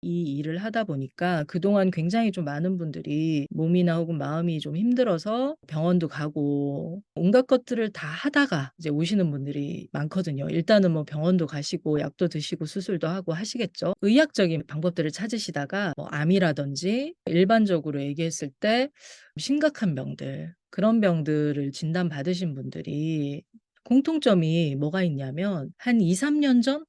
이 일을 하다 보니까 그동안 굉장히 좀 많은 분들이 몸이나 혹은 마음이 좀 힘들어서 병원도 가고 온갖 것들을 다 하다가 이제 오시는 분들이 많거든요. 일단은 뭐 병원도 가시고 약도 드시고 수술도 하고 하시겠죠. 의학적인 방법들을 찾으시다가 뭐 암이라든지 일반적으로 얘기했을 때 심각한 병들, 그런 병들을 진단받으신 분들이 공통점이 뭐가 있냐면 한 2-3년 전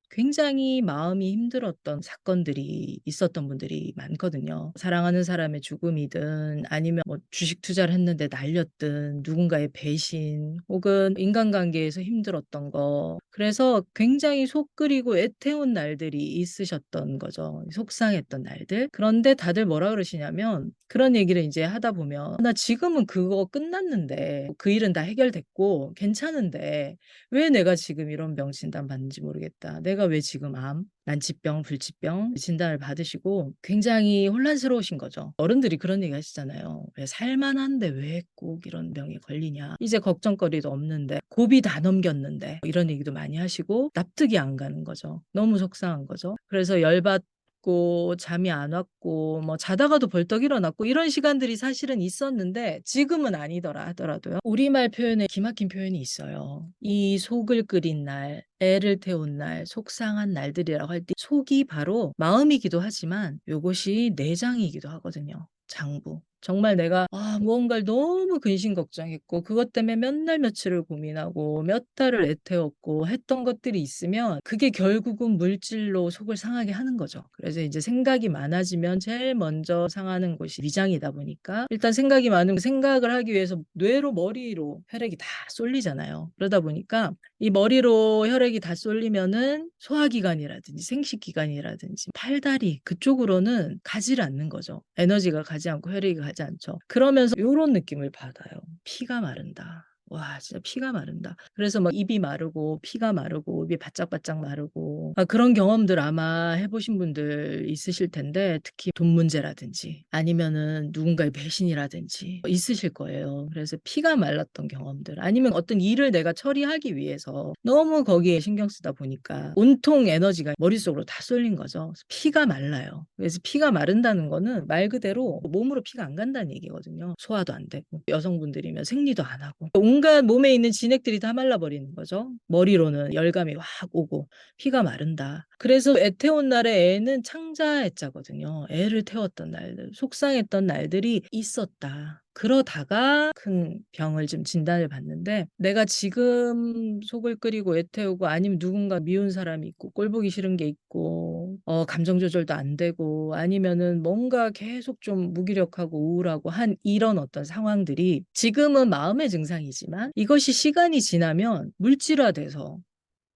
굉장히 마음이 힘들었던 사건들이 있었던 분들이 많거든요. 사랑하는 사람의 죽음이든 아니면 뭐 주식 투자를 했는데 날렸든 누군가의 배신 혹은 인간관계에서 힘들었던 거. 그래서 굉장히 속 끓이고 애태운 날들이 있으셨던 거죠. 속상했던 날들. 그런데 다들 뭐라 그러시냐면 그런 얘기를 이제 하다 보면 나 지금은 그거 끝났는데 그 일은 다 해결됐고 괜찮은데 왜 내가 지금 이런 병 진단 받는지 모르겠다. 내가 왜 지금 암, 난치병, 불치병 진단을 받으시고 굉장히 혼란스러우신 거죠. 어른들이 그런 얘기 하시잖아요. 왜 살만한데 왜 꼭 이런 병에 걸리냐. 이제 걱정거리도 없는데 고비 다 넘겼는데 이런 얘기도 많이 하시고 납득이 안 가는 거죠. 너무 속상한 거죠. 그래서 열받고 잠이 안 왔고 뭐 자다가도 벌떡 일어났고 이런 시간들이 사실은 있었는데 지금은 아니더라 하더라도요. 우리말 표현에 기막힌 표현이 있어요. 이 속을 끓인 날, 애를 태운 날, 속상한 날들이라고 할 때 속이 바로 마음이기도 하지만 요것이 내장이기도 하거든요. 장부. 정말 내가 무언가를 너무 근심 걱정했고 그것 때문에 몇 날 며칠을 고민하고 몇 달을 애태웠고 했던 것들이 있으면 그게 결국은 물질로 속을 상하게 하는 거죠. 그래서 이제 생각이 많아지면 제일 먼저 상하는 곳이 위장이다 보니까 일단 생각이 많으면 생각을 하기 위해서 뇌로 머리로 혈액이 다 쏠리잖아요. 그러다 보니까 이 머리로 혈액이 다 쏠리면은 소화기관이라든지 생식기관이라든지 팔다리 그쪽으로는 가지를 않는 거죠. 에너지가 가지 않고 혈액이 가지 않죠. 그러면서 요런 느낌을 받아요. 피가 마른다. 와 진짜 피가 마른다. 그래서 막 입이 마르고 피가 마르고 입이 바짝바짝 마르고 그런 경험들 아마 해 보신 분들 있으실 텐데 특히 돈 문제라든지 아니면은 누군가의 배신이라든지 있으실 거예요. 그래서 피가 말랐던 경험들 아니면 어떤 일을 내가 처리하기 위해서 너무 거기에 신경 쓰다 보니까 온통 에너지가 머릿속으로 다 쏠린 거죠. 그래서 피가 말라요. 그래서 피가 마른다는 거는 말 그대로 몸으로 피가 안 간다는 얘기거든요. 소화도 안 되고 여성분들이면 생리도 안 하고 온갖 몸에 있는 진액들이 다 말라버리는 거죠. 머리로는 열감이 확 오고 피가 마른다. 그래서 애 태운 날에 애는 창자애자거든요. 애를 태웠던 날들, 속상했던 날들이 있었다. 그러다가 큰 병을 좀 진단을 받는데 내가 지금 속을 끓이고 애 태우고 아니면 누군가 미운 사람이 있고 꼴 보기 싫은 게 있고 감정 조절도 안 되고 아니면은 뭔가 계속 좀 무기력하고 우울하고 한 이런 어떤 상황들이 지금은 마음의 증상이지만 이것이 시간이 지나면 물질화돼서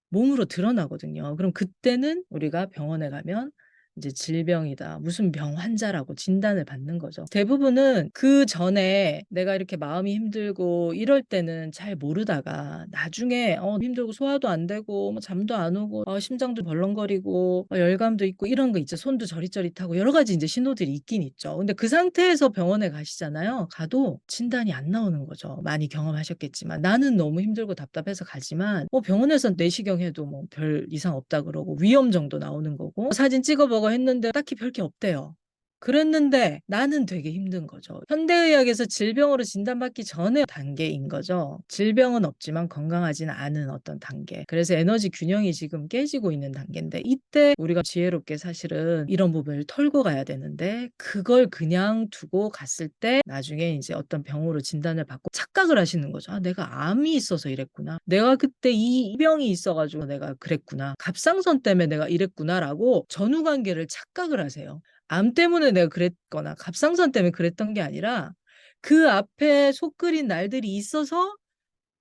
몸으로 드러나거든요. 그럼 그때는 우리가 병원에 가면 이제 질병이다. 무슨 병 환자라고 진단을 받는 거죠. 대부분은 그전에 내가 이렇게 마음이 힘들고 이럴 때는 잘 모르다가 나중에 힘들고 소화도 안 되고 뭐 잠도 안 오고 심장도 벌렁거리고 열감도 있고 이런 거 있죠. 손도 저릿저릿하고 여러 가지 이제 신호들이 있긴 있죠. 근데 그 상태에서 병원에 가시잖아요. 가도 진단이 안 나오는 거죠. 많이 경험하셨겠지만 나는 너무 힘들고 답답해서 가지만 병원에서 내시경 해도 뭐 별 이상 없다 그러고 위험 정도 나오는 거고 사진 찍어보고 했는데 딱히 별 게 없대요. 그랬는데 나는 되게 힘든 거죠. 현대의학에서 질병으로 진단받기 전의 단계인 거죠. 질병은 없지만 건강하지는 않은 어떤 단계. 그래서 에너지 균형이 지금 깨지고 있는 단계인데 이때 우리가 지혜롭게 사실은 이런 부분을 털고 가야 되는데 그걸 그냥 두고 갔을 때 나중에 이제 어떤 병으로 진단을 받고 착각을 하시는 거죠. 내가 암이 있어서 이랬구나. 내가 그때 이 병이 있어가지고 내가 그랬구나. 갑상선 때문에 내가 이랬구나라고 전후관계를 착각을 하세요. 암 때문에 내가 그랬거나 갑상선 때문에 그랬던 게 아니라 그 앞에 속 끓인 날들이 있어서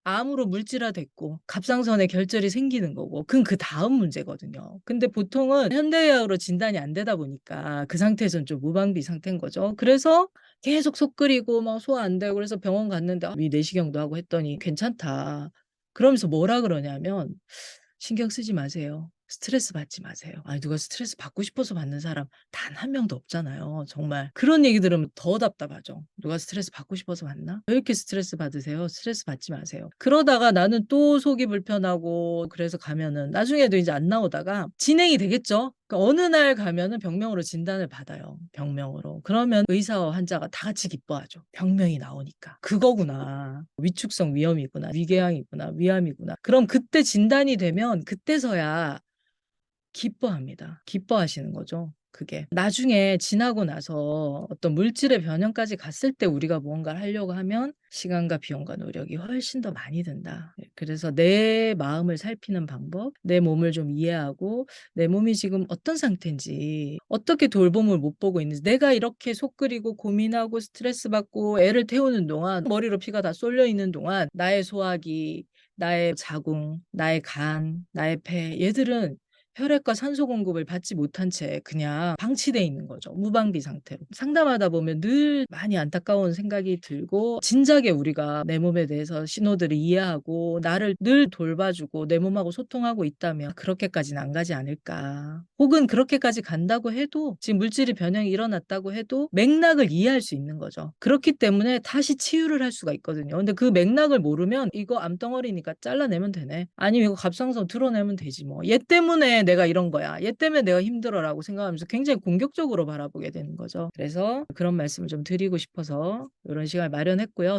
암으로 물질화됐고 갑상선에 결절이 생기는 거고 그건 그다음 문제거든요. 근데 보통은 현대의학으로 진단이 안 되다 보니까 그 상태에서는 좀 무방비 상태인 거죠. 그래서 계속 속 끓이고 막 소화 안 되고 그래서 병원 갔는데 위 내시경도 하고 했더니 괜찮다. 그러면서 뭐라 그러냐면 신경 쓰지 마세요. 스트레스 받지 마세요. 아니 누가 스트레스 받고 싶어서 받는 사람 단 한 명도 없잖아요. 정말. 그런 얘기 들으면 더 답답하죠. 누가 스트레스 받고 싶어서 받나? 왜 이렇게 스트레스 받으세요? 스트레스 받지 마세요. 그러다가 나는 또 속이 불편하고 그래서 가면은 나중에도 이제 안 나오다가 진행이 되겠죠. 그러니까 어느 날 가면은 병명으로 진단을 받아요. 병명으로. 그러면 의사와 환자가 다 같이 기뻐하죠. 병명이 나오니까. 그거구나. 위축성 위염이구나. 위궤양이구나. 위암이구나. 그럼 그때 진단이 되면 그때서야 기뻐합니다. 기뻐하시는 거죠. 그게. 나중에 지나고 나서 어떤 물질의 변형까지 갔을 때 우리가 무언가를 하려고 하면 시간과 비용과 노력이 훨씬 더 많이 든다. 그래서 내 마음을 살피는 방법, 내 몸을 좀 이해하고 내 몸이 지금 어떤 상태인지, 어떻게 돌봄을 못 보고 있는지, 내가 이렇게 속 끓이고 고민하고 스트레스 받고 애를 태우는 동안 머리로 피가 다 쏠려 있는 동안 나의 소화기, 나의 자궁, 나의 간, 나의 폐 얘들은 혈액과 산소 공급을 받지 못한 채 그냥 방치돼 있는 거죠. 무방비 상태로. 상담하다 보면 늘 많이 안타까운 생각이 들고 진작에 우리가 내 몸에 대해서 신호들을 이해하고 나를 늘 돌봐주고 내 몸하고 소통하고 있다면 그렇게까지는 안 가지 않을까. 혹은 그렇게까지 간다고 해도 지금 물질의 변형이 일어났다고 해도 맥락을 이해할 수 있는 거죠. 그렇기 때문에 다시 치유를 할 수가 있거든요. 근데 그 맥락을 모르면 이거 암덩어리니까 잘라내면 되네. 아니면 이거 갑상선 드러내면 되지 뭐. 얘 때문에 내가 이런 거야. 얘 때문에 내가 힘들어라고 생각하면서 굉장히 공격적으로 바라보게 되는 거죠. 그래서 그런 말씀을 좀 드리고 싶어서 이런 시간을 마련했고요.